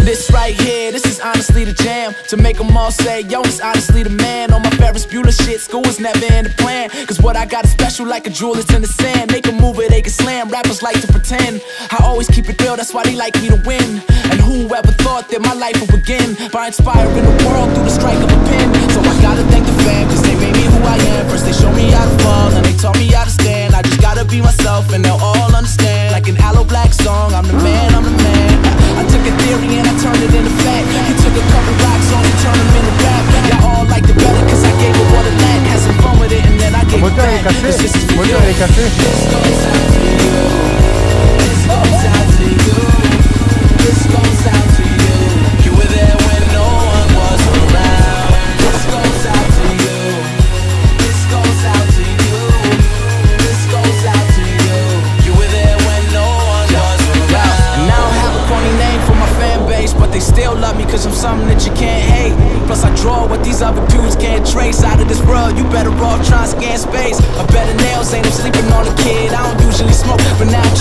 This right here, this is honestly the jam. To make them all say, yo, it's honestly the man. On my Ferris Bueller shit, school was never in the plan. Cause what I got is special like a jewel, it's in the sand. They can move it, they can slam, rappers like to pretend. I always keep it real, that's why they like me to win. And whoever thought that my life would begin by inspiring the world through the strike of a pen. So I gotta thank the fam, cause they made me who I am. First they showed me how to fall, and they taught me how to stand. I just gotta be myself and they'll all understand. Like an Aloe Black song, I'm the man, I'm the man. I took a theory and I turned it into fact. He took a couple rocks on and turned them into rap. Y'all all liked it better cause I gave it what it lacked. Had some fun with it and then I gave it back. This is for you. This goes out to you. This goes out to you. This goes out to you. You were there when no one was around. This goes out to you. This goes out to you. This goes out to you. You were there when no one was around. And I don't have a corny name for my fan base, but they still love me cause I'm something that you can't hate. Plus I draw what these other dudes can't trace. Out of this world, you better off trying to scan space. A better nails ain't I'm sleeping on a kid. I don't usually smoke, but now I'm